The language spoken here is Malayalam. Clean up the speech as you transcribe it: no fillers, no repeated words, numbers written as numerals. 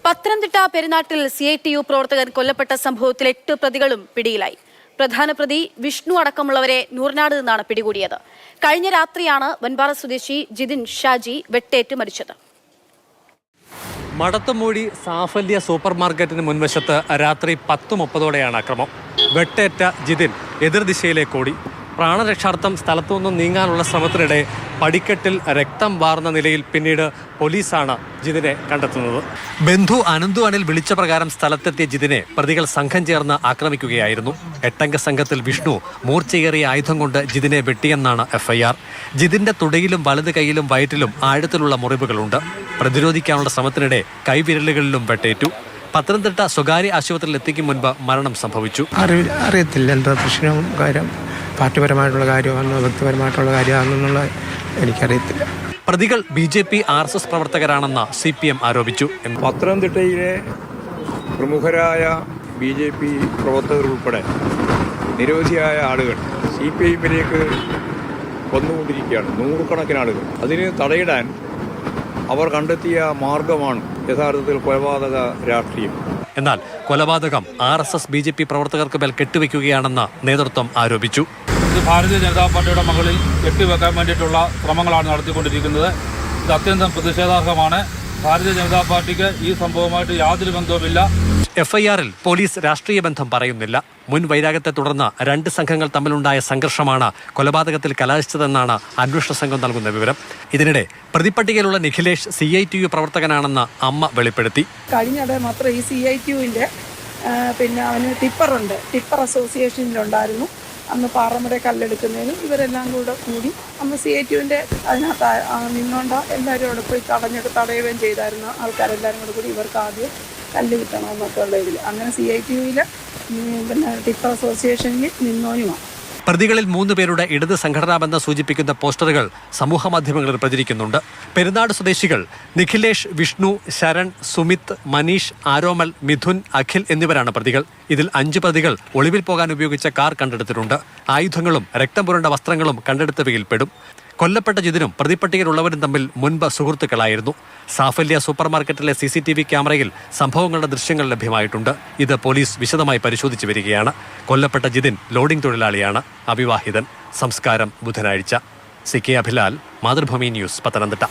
പത്തനംതിട്ട പെരുന്നാട്ടിൽ CITU പ്രവർത്തകൻ കൊല്ലപ്പെട്ട സംഭവത്തിൽ 8 പ്രതികളും പിടിയിലായി. പ്രധാന പ്രതി വിഷ്ണു അടക്കമുള്ളവരെ നൂർനാട് നിന്നാണ് പിടികൂടിയത്. കഴിഞ്ഞ രാത്രിയാണ് വൻപാറ സ്വദേശി ജിതിൻ ഷാജി വെട്ടേറ്റ് മരിച്ചത്. മടത്തുമൂടി സാഫല്യ സൂപ്പർ മാർക്കറ്റിന് മുൻവശത്ത് രാത്രി 10:30 അക്രമം. വെട്ടേറ്റ ജിതിൻ എതിർദിശയിലേക്ക് ഓടി. പ്രാണരക്ഷാർത്ഥം സ്ഥലത്തുനിന്നും നീങ്ങാനുള്ള ശ്രമത്തിനിടെ പടിക്കെട്ടിൽ രക്തം വാർന്ന നിലയിൽ പിന്നീട് പോലീസാണ് ജിതിനെ കണ്ടെത്തുന്നത്. ബന്ധു അനന്തു അനിൽ വിളിച്ച പ്രകാരം സ്ഥലത്തെത്തിയ ജിതിനെ പ്രതികൾ സംഘം ചേർന്ന് ആക്രമിക്കുകയായിരുന്നു. 8-അംഗ സംഘത്തിൽ വിഷ്ണു മൂർച്ചയേറിയ ആയുധം കൊണ്ട് ജിതിനെ വെട്ടിയെന്നാണ് FIR. ജിതിന്റെ തുടയിലും വലത് കൈയിലും വയറ്റിലും ആഴത്തിലുള്ള മുറിവുകളുണ്ട്. പ്രതിരോധിക്കാനുള്ള ശ്രമത്തിനിടെ കൈവിരലുകളിലും വെട്ടേറ്റു. പത്തനംതിട്ട സ്വകാര്യ ആശുപത്രിയിൽ എത്തിക്കും മുൻപ് മരണം സംഭവിച്ചു. അറിയത്തില്ല എന്താ പ്രശ്നം, കാര്യം പാർട്ടിപരമായിട്ടുള്ള കാര്യമാണെന്നോ വ്യക്തിപരമായിട്ടുള്ള കാര്യമാണെന്നുള്ള എനിക്കറിയത്തില്ല. പ്രതികൾ BJP RSS പ്രവർത്തകരാണെന്ന് CPM ആരോപിച്ചു. പത്തനംതിട്ടയിലെ പ്രമുഖരായ BJP പ്രവർത്തകർ ഉൾപ്പെടെ നിരവധിയായ ആളുകൾ CPIമ്മിലേക്ക് വന്നുകൊണ്ടിരിക്കുകയാണ്, നൂറുകണക്കിന് ആളുകൾ. അതിന് തടയിടാൻ അവർ കണ്ടെത്തിയ മാർഗമാണ് യഥാർത്ഥത്തിൽ കൊലപാതക രാഷ്ട്രീയം. എന്നാൽ കൊലപാതകം RSS BJP പ്രവർത്തകർക്ക് മേൽ കെട്ടിവെക്കുകയാണെന്ന് നേതൃത്വം ആരോപിച്ചു. ഇത് ഭാരതീയ ജനതാ പാർട്ടിയുടെ മകളിൽ കെട്ടിവെക്കാൻ വേണ്ടിയിട്ടുള്ള ശ്രമങ്ങളാണ് നടത്തിക്കൊണ്ടിരിക്കുന്നത്. ഇത് അത്യന്തം പ്രതിഷേധാർഹമാണ്. ഭാരതീയ ജനതാ പാർട്ടിക്ക് ഈ സംഭവവുമായിട്ട് യാതൊരു ബന്ധവുമില്ല. FIRൽ പോലീസ് രാഷ്ട്രീയ ബന്ധം പറയുന്നില്ല. മുൻ വൈരാഗ്യത്തെ തുടർന്ന് 2 സംഘങ്ങൾ തമ്മിലുണ്ടായ സംഘർഷമാണ് കൊലപാതകത്തിൽ കലാശിച്ചതെന്നാണ് അന്വേഷണ സംഘം നൽകുന്ന വിവരം. ഇതിനിടെ പ്രതിപ്പട്ടികയിലുള്ള നിഖിലേഷ് CITU പ്രവർത്തകനാണെന്ന് അമ്മ വെളിപ്പെടുത്തി. കഴിഞ്ഞിടെ മാത്രം ഈ CITUവിൻ്റെ പിന്നെ അവന് ടിപ്പറുണ്ട്, ടിപ്പർ അസോസിയേഷനിലുണ്ടായിരുന്നു. അന്ന് പാറമട കല്ലെടുക്കുന്നതിനും ഇവരെല്ലാം കൂടി അന്ന് CITUവിൻ്റെ അതിനകത്ത് നിന്നുകൊണ്ട് എല്ലാവരും അവിടെ പോയി തടയുകയും ചെയ്തായിരുന്നു. ആൾക്കാരെല്ലാവരും കൂടി ഇവർക്ക് ആദ്യം കല്ല് കിട്ടണമെന്നൊക്കെ ഉള്ള ഇതിൽ അങ്ങനെ CITUവിൽ പിന്നെ ടിപ്പർ അസോസിയേഷനിൽ നിന്നോനുമാണ്. പ്രതികളിൽ 3 പേരുടെ ഇടത് സംഘടനാ ബന്ധം സൂചിപ്പിക്കുന്ന പോസ്റ്ററുകൾ സമൂഹ മാധ്യമങ്ങളിൽ പ്രചരിക്കുന്നുണ്ട്. പെരുന്നാട് സ്വദേശികൾ നിഖിലേഷ്, വിഷ്ണു, ശരൺ, സുമിത്, മനീഷ്, ആരോമൽ, മിഥുൻ, അഖിൽ എന്നിവരാണ് പ്രതികൾ. ഇതിൽ 5 പ്രതികൾ ഒളിവിൽ പോകാൻ ഉപയോഗിച്ച കാർ കണ്ടെടുത്തിട്ടുണ്ട്. ആയുധങ്ങളും രക്തം പുരണ്ട വസ്ത്രങ്ങളും കണ്ടെടുത്തവയിൽ പെടും. കൊല്ലപ്പെട്ട ജിതിനും പ്രതിപ്പട്ടികയിലുള്ളവരും തമ്മിൽ മുൻപ് സുഹൃത്തുക്കളായിരുന്നു. സാഫല്യ സൂപ്പർ മാർക്കറ്റിലെ CCTV ക്യാമറയിൽ സംഭവങ്ങളുടെ ദൃശ്യങ്ങൾ ലഭ്യമായിട്ടുണ്ട്. ഇത് പോലീസ് വിശദമായി പരിശോധിച്ചു വരികയാണ്. കൊല്ലപ്പെട്ട ജിതിൻ ലോഡിംഗ് തൊഴിലാളിയാണ്, അവിവാഹിതൻ. സംസ്കാരം ബുധനാഴ്ച. CK Abhilal, Mathrubhumi news, Pathanamthitta.